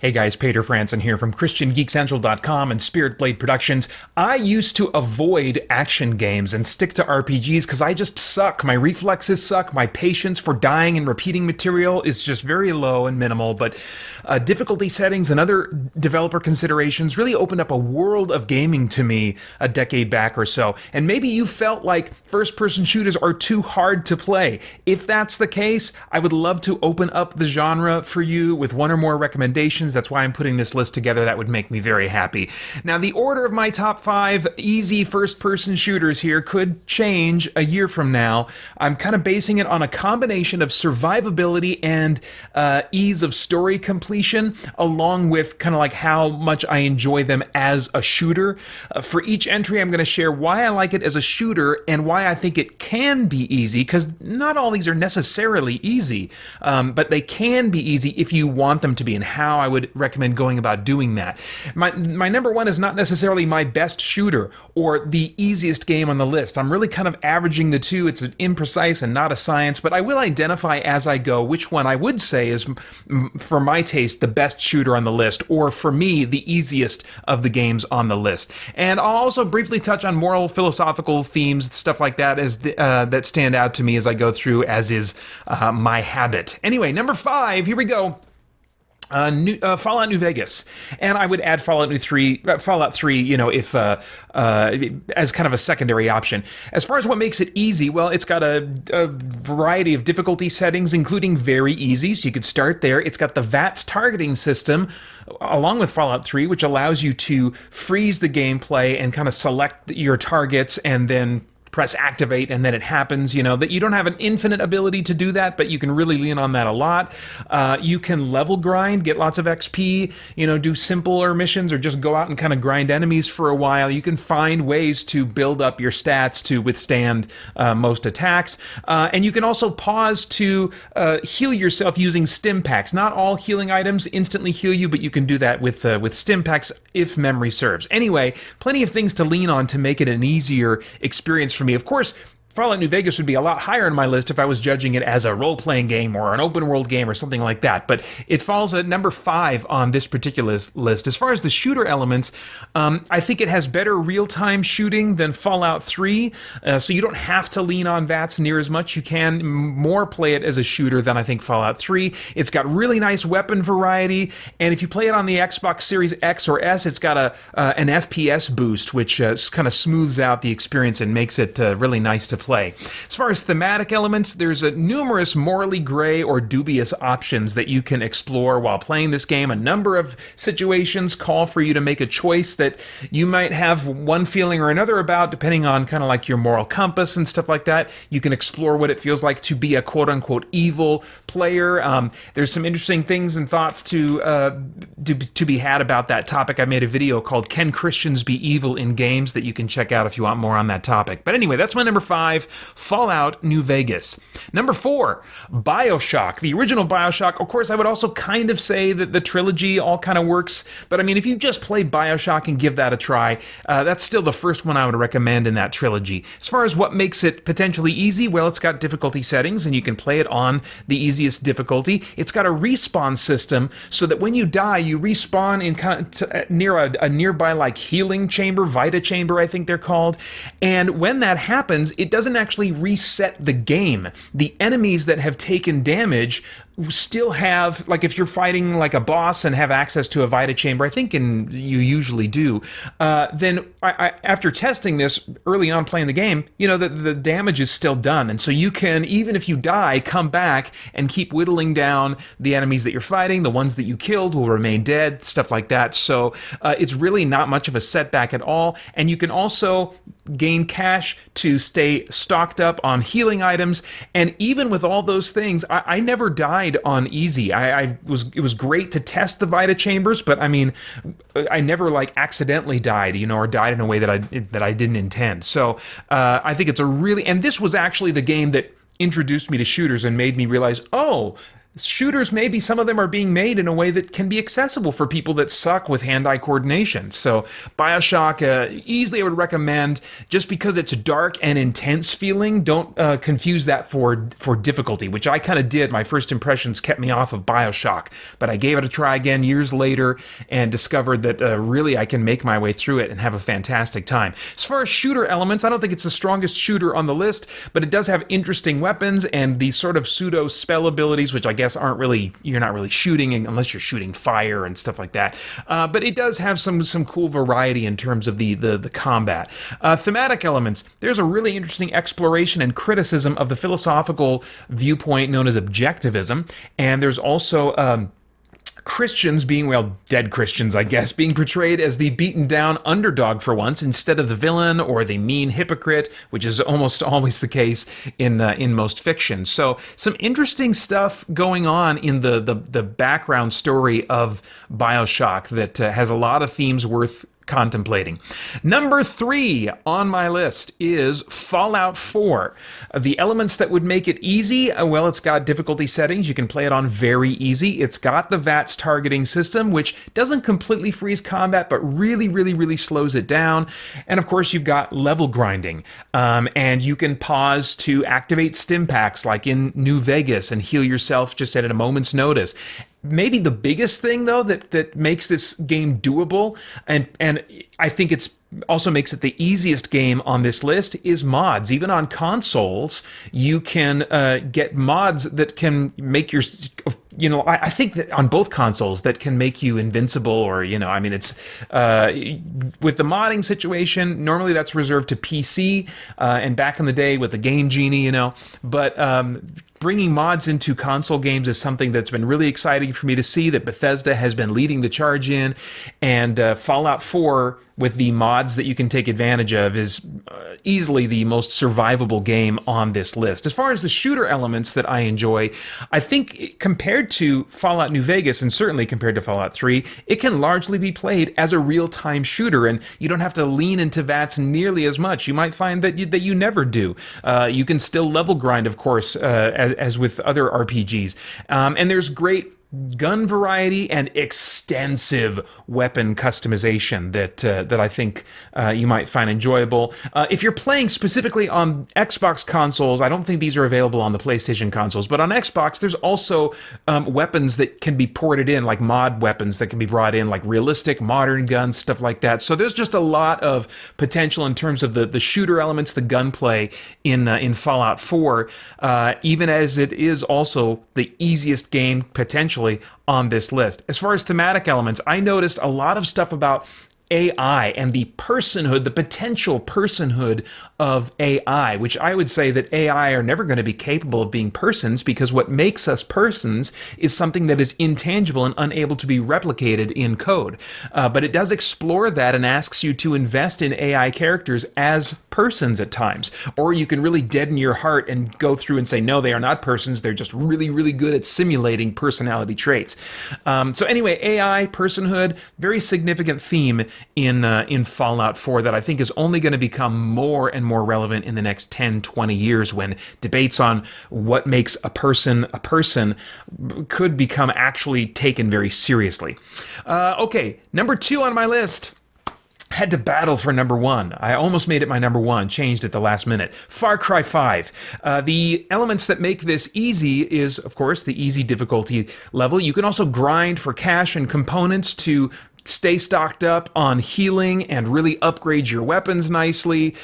Hey guys, Peter Franson here from christiangeekcentral.com and Spirit Blade Productions. I used to avoid action games and stick to RPGs because I just suck. My reflexes suck. My patience for dying and repeating material is just very low and minimal, but difficulty settings and other developer considerations really opened up a world of gaming to me a decade back or so. And maybe you felt like first-person shooters are too hard to play. If that's the case, I would love to open up the genre for you with one or more recommendations. That's why I'm putting this list together. That would make me very happy. Now, the order of my top 5 easy first-person shooters here could change a year from now. I'm kind of basing it on a combination of survivability and ease of story completion, along with kind of like how much I enjoy them as a shooter. For each entry, I'm going to share why I like it as a shooter and why I think it can be easy, because not all these are necessarily easy, but they can be easy if you want them to be, and how I would recommend going about doing that. My number one is not necessarily my best shooter or the easiest game on the list. I'm really kind of averaging the two. It's an imprecise and not a science, but I will identify as I go which one I would say is, for my taste, the best shooter on the list, or for me, the easiest of the games on the list. And I'll also briefly touch on moral, philosophical themes, stuff like that, that stand out to me as I go through, as is my habit. Anyway, number 5, here we go. Fallout New Vegas, and I would add Fallout 3, if as kind of a secondary option. As far as what makes it easy, well, it's got a variety of difficulty settings, including very easy, so you could start there. It's got the VATS targeting system, along with Fallout 3, which allows you to freeze the gameplay and kind of select your targets and then press activate, and then it happens. You know that you don't have an infinite ability to do that, but you can really lean on that a lot. You can level grind, get lots of XP, do simpler missions, or just go out and kind of grind enemies for a while. You can find ways to build up your stats to withstand most attacks. And you can also pause to heal yourself using stim packs. Not all healing items instantly heal you, but you can do that with stim packs if memory serves. Anyway, plenty of things to lean on to make it an easier experience for me. Of course, Fallout New Vegas would be a lot higher on my list if I was judging it as a role-playing game or an open-world game or something like that, but it falls at number 5 on this particular list. As far as the shooter elements, I think it has better real-time shooting than Fallout 3, so you don't have to lean on VATS near as much. You can more play it as a shooter than I think Fallout 3. It's got really nice weapon variety, and if you play it on the Xbox Series X or S, it's got an FPS boost, which kind of smooths out the experience and makes it really nice to play. As far as thematic elements, there's numerous morally gray or dubious options that you can explore while playing this game. A number of situations call for you to make a choice that you might have one feeling or another about, depending on kind of like your moral compass and stuff like that. You can explore what it feels like to be a quote-unquote evil player. There's some interesting things and thoughts to be had about that topic. I made a video called "Can Christians Be Evil in Games?" that you can check out if you want more on that topic. But anyway, that's my number 5. Fallout New Vegas. Number 4, BioShock. The original BioShock. Of course, I would also kind of say that the trilogy all kind of works, but I mean, if you just play BioShock and give that a try, that's still the first one I would recommend in that trilogy. As far as what makes it potentially easy, well, it's got difficulty settings, and you can play it on the easiest difficulty. It's got a respawn system, so that when you die, you respawn in kind of near a nearby like healing chamber, Vita chamber, I think they're called, and when that happens, it doesn't actually reset the game. The enemies that have taken damage still have, like if you're fighting like a boss and have access to a Vita chamber, I think you usually do, then after testing this early on playing the game, the damage is still done. And so you can, even if you die, come back and keep whittling down the enemies that you're fighting. The ones that you killed will remain dead, stuff like that. So it's really not much of a setback at all. And you can also gain cash to stay stocked up on healing items. And even with all those things, I never died on easy. It was great to test the Vita chambers, but I mean, I never like accidentally died, or died in a way that I didn't intend. So I think it's and this was actually the game that introduced me to shooters and made me realize, oh, shooters, maybe some of them are being made in a way that can be accessible for people that suck with hand-eye coordination. So Bioshock, easily I would recommend, just because it's dark and intense feeling. Don't confuse that for difficulty, which I kind of did. My first impressions kept me off of Bioshock, but I gave it a try again years later and discovered that really I can make my way through it and have a fantastic time. As far as shooter elements, I don't think it's the strongest shooter on the list, but it does have interesting weapons and these sort of pseudo spell abilities, which I guess aren't really, you're not really shooting unless you're shooting fire and stuff like that. But it does have some cool variety in terms of the combat. Thematic elements, there's a really interesting exploration and criticism of the philosophical viewpoint known as objectivism, and there's also Christians being, well, dead Christians, I guess, being portrayed as the beaten down underdog for once instead of the villain or the mean hypocrite, which is almost always the case in most fiction. So some interesting stuff going on in the background story of Bioshock that has a lot of themes worth contemplating. Number 3 on my list is Fallout 4. The elements that would make it easy, well, it's got difficulty settings. You can play it on very easy. It's got the VATS targeting system, which doesn't completely freeze combat, but really slows it down. And of course, you've got level grinding. And you can pause to activate stim packs like in New Vegas and heal yourself just at a moment's notice. Maybe the biggest thing, though, that makes this game doable, and I think it's also makes it the easiest game on this list, is mods. Even on consoles, you can get mods that can make your, I think that on both consoles that can make you invincible, or, I mean, it's, with the modding situation, normally that's reserved to PC, and back in the day with the Game Genie, but bringing mods into console games is something that's been really exciting for me to see, that Bethesda has been leading the charge in, and Fallout 4 with the mods that you can take advantage of is easily the most survivable game on this list. As far as the shooter elements that I enjoy, I think compared to Fallout New Vegas, and certainly compared to Fallout 3, it can largely be played as a real-time shooter, and you don't have to lean into VATS nearly as much. You might find that you never do. You can still level grind, of course, as with other RPGs. And there's great gun variety and extensive weapon customization that I think you might find enjoyable. If you're playing specifically on Xbox consoles, I don't think these are available on the PlayStation consoles, but on Xbox, there's also weapons that can be ported in, like mod weapons that can be brought in, like realistic modern guns, stuff like that. So there's just a lot of potential in terms of the shooter elements, the gunplay in Fallout 4, even as it is also the easiest game potentially on this list. As far as thematic elements, I noticed a lot of stuff about AI and the personhood, the potential personhood of AI, which I would say that AI are never going to be capable of being persons, because what makes us persons is something that is intangible and unable to be replicated in code. But it does explore that and asks you to invest in AI characters as persons at times. Or you can really deaden your heart and go through and say, no, they are not persons. They're just really good at simulating personality traits. So anyway, AI, personhood, very significant theme in Fallout 4 that I think is only going to become more and more relevant in the next 10, 20 years, when debates on what makes a person could become actually taken very seriously. Okay, number 2 on my list. Had to battle for number 1. I almost made it my number 1, changed at the last minute. Far Cry 5. The elements that make this easy is, of course, the easy difficulty level. You can also grind for cash and components to stay stocked up on healing and really upgrade your weapons nicely.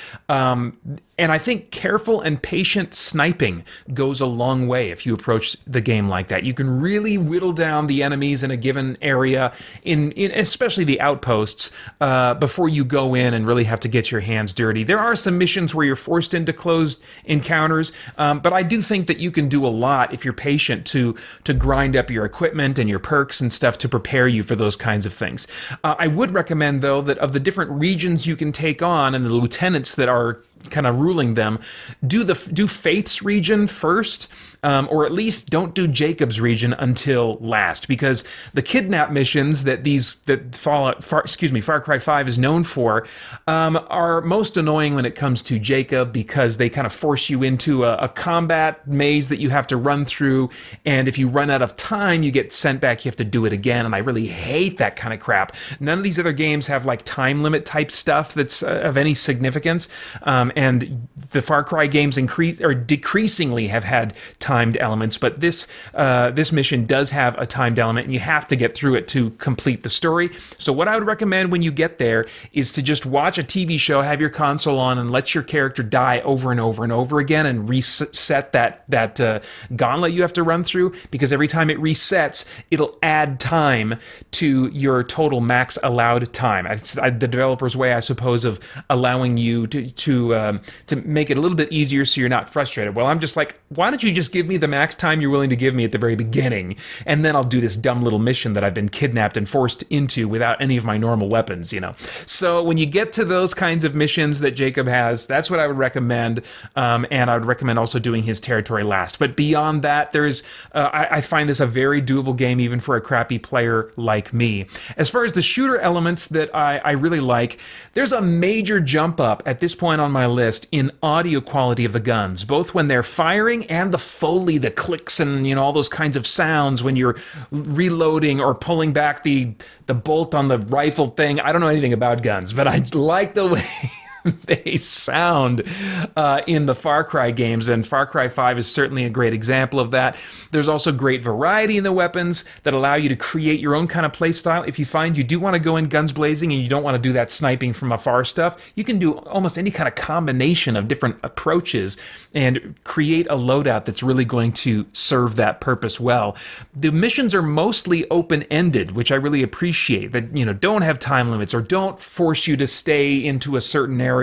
And I think careful and patient sniping goes a long way if you approach the game like that. You can really whittle down the enemies in a given area, in especially the outposts, before you go in and really have to get your hands dirty. There are some missions where you're forced into closed encounters, but I do think that you can do a lot if you're patient to grind up your equipment and your perks and stuff to prepare you for those kinds of things. I would recommend, though, that of the different regions you can take on and the lieutenants that are kind of ruling them, do Faith's region first. or at least don't do Jacob's region until last, because the kidnap missions that Far Cry 5 is known for are most annoying when it comes to Jacob, because they kind of force you into a combat maze that you have to run through, and if you run out of time, you get sent back, you have to do it again, and I really hate that kind of crap. None of these other games have like time limit type stuff that's of any significance, and the Far Cry games decreasingly have had timed elements, but this mission does have a timed element, and you have to get through it to complete the story. So what I would recommend when you get there is to just watch a TV show, have your console on, and let your character die over and over and over again, and reset that gauntlet you have to run through, because every time it resets, it'll add time to your total max allowed time. It's the developer's way, I suppose, of allowing you to make it a little bit easier so you're not frustrated. Well, I'm just like, why don't you just give me the max time you're willing to give me at the very beginning, and then I'll do this dumb little mission that I've been kidnapped and forced into without any of my normal weapons, So when you get to those kinds of missions that Jacob has, that's what I would recommend, and I would recommend also doing his territory last. But beyond that, I find this a very doable game, even for a crappy player like me. As far as the shooter elements that I really like, there's a major jump up at this point on my list in audio quality of the guns, both when they're firing and the Foley, the clicks, and all those kinds of sounds when you're reloading or pulling back the bolt on the rifle thing. I don't know anything about guns, but I like the way they sound in the Far Cry games, and Far Cry 5 is certainly a great example of that. There's also great variety in the weapons that allow you to create your own kind of play style. If you find you do want to go in guns blazing and you don't want to do that sniping from afar stuff, you can do almost any kind of combination of different approaches and create a loadout that's really going to serve that purpose well. The missions are mostly open-ended, which I really appreciate, that don't have time limits or don't force you to stay into a certain area.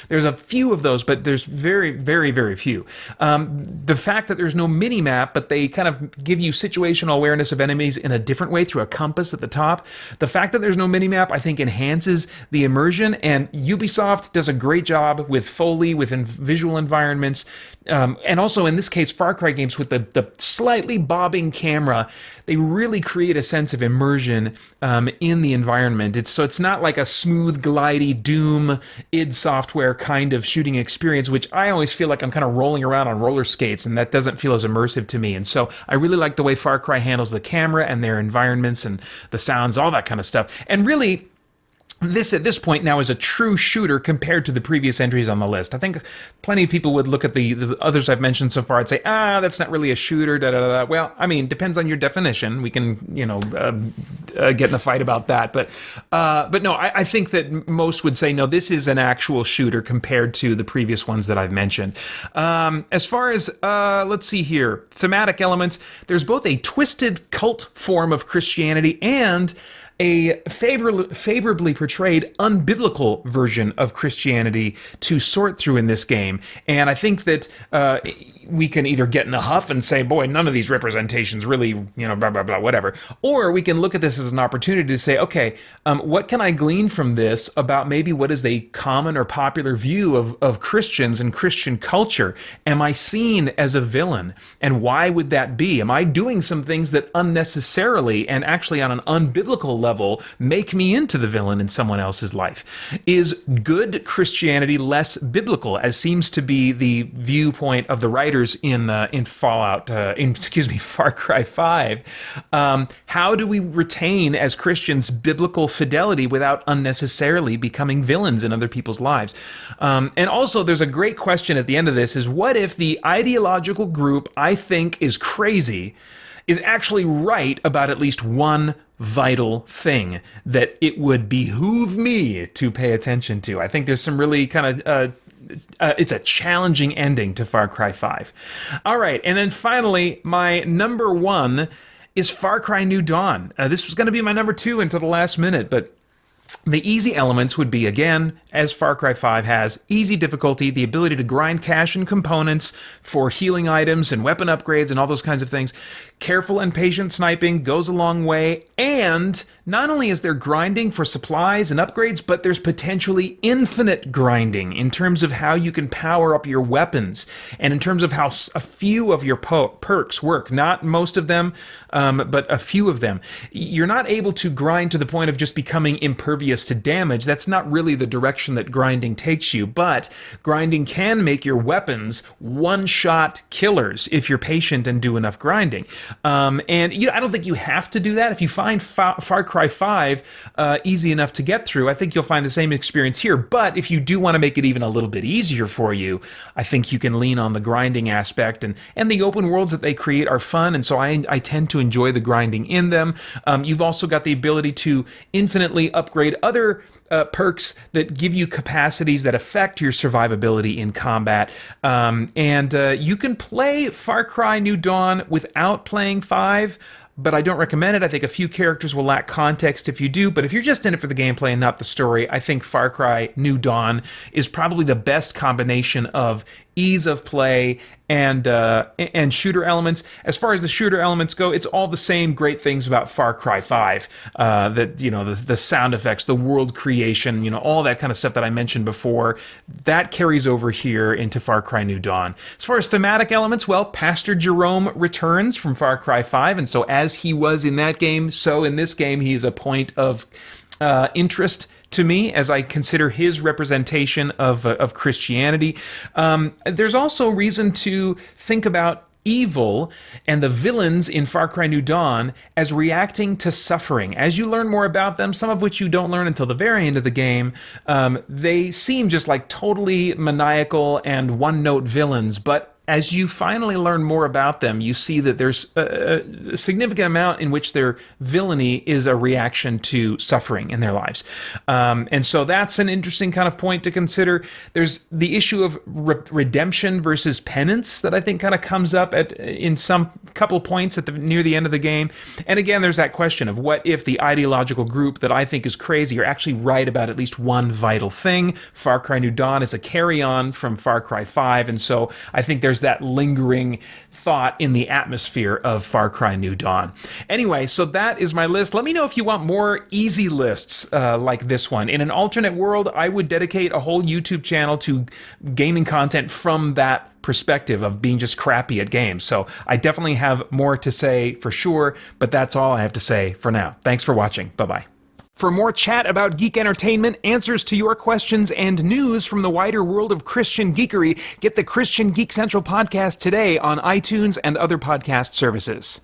There's a few of those, but there's very, very, very few. The fact that there's no mini-map, but they kind of give you situational awareness of enemies in a different way through a compass at the top. The fact that there's no mini-map, I think, enhances the immersion, and Ubisoft does a great job with Foley, with visual environments, and also in this case, Far Cry games with the slightly bobbing camera. They really create a sense of immersion in the environment. It's not like a smooth, glidey Doom, id Software kind of shooting experience, which I always feel like I'm kind of rolling around on roller skates, and that doesn't feel as immersive to me. And so I really like the way Far Cry handles the camera and their environments and the sounds, all that kind of stuff. And really, this at this point now is a true shooter compared to the previous entries on the list. I think plenty of people would look at the others I've mentioned so far and say, that's not really a shooter, da-da-da-da. Well, I mean, depends on your definition. We can, get in a fight about that. But no, I think that most would say, no, this is an actual shooter compared to the previous ones that I've mentioned. As far as, let's see here, thematic elements, there's both a twisted cult form of Christianity and a favorably portrayed unbiblical version of Christianity to sort through in this game. And I think that we can either get in a huff and say, boy, none of these representations really, blah, blah, blah, whatever. Or we can look at this as an opportunity to say, okay, what can I glean from this about maybe what is a common or popular view of Christians and Christian culture? Am I seen as a villain? And why would that be? Am I doing some things that unnecessarily and actually on an unbiblical level make me into the villain in someone else's life? Is good Christianity less biblical, as seems to be the viewpoint of the writers in Far Cry 5? How do we retain as Christians biblical fidelity without unnecessarily becoming villains in other people's lives? And also, there's a great question at the end of this: is what if the ideological group I think is crazy is actually right about at least one vital thing that it would behoove me to pay attention to? I think there's some really kind of it's a challenging ending to Far Cry 5. All right, and then finally, my number one is Far Cry New Dawn. This was going to be my number two until the last minute, but the easy elements would be, again, as Far Cry 5 has, easy difficulty, the ability to grind cash and components for healing items and weapon upgrades and all those kinds of things. Careful and patient sniping goes a long way, and not only is there grinding for supplies and upgrades, but there's potentially infinite grinding in terms of how you can power up your weapons, and in terms of how a few of your perks work. Not most of them, but a few of them. You're not able to grind to the point of just becoming impervious to damage. That's not really the direction that grinding takes you, but grinding can make your weapons one-shot killers if you're patient and do enough grinding. And I don't think you have to do that. If you find Far Cry 5 easy enough to get through, I think you'll find the same experience here. But if you do want to make it even a little bit easier for you, I think you can lean on the grinding aspect. And the open worlds that they create are fun, and so I tend to enjoy the grinding in them. You've also got the ability to infinitely upgrade other perks that give you capacities that affect your survivability in combat. And you can play Far Cry New Dawn without playing 5, but I don't recommend it. I think a few characters will lack context if you do, but if you're just in it for the gameplay and not the story, I think Far Cry New Dawn is probably the best combination of ease of play and shooter elements. As far as the shooter elements go, it's all the same great things about Far Cry 5. The sound effects, the world creation, all that kind of stuff that I mentioned before, that carries over here into Far Cry New Dawn. As far as thematic elements, well, Pastor Jerome returns from Far Cry 5, and so as he was in that game, so in this game he is a point of interest to me as I consider his representation of Christianity. There's also reason to think about evil and the villains in Far Cry New Dawn as reacting to suffering. As you learn more about them, some of which you don't learn until the very end of the game, they seem just like totally maniacal and one-note villains, but as you finally learn more about them, you see that there's a significant amount in which their villainy is a reaction to suffering in their lives. And so that's an interesting kind of point to consider. There's the issue of redemption versus penance that I think kind of comes up in some couple points near the end of the game. And again, there's that question of what if the ideological group that I think is crazy are actually right about at least one vital thing. Far Cry New Dawn is a carry-on from Far Cry 5, and so I think there's that lingering thought in the atmosphere of Far Cry New Dawn. Anyway, so that is my list. Let me know if you want more easy lists like this one. In an alternate world, I would dedicate a whole YouTube channel to gaming content from that perspective of being just crappy at games. So I definitely have more to say for sure, but that's all I have to say for now. Thanks for watching. Bye-bye. For more chat about geek entertainment, answers to your questions, and news from the wider world of Christian geekery, get the Christian Geek Central podcast today on iTunes and other podcast services.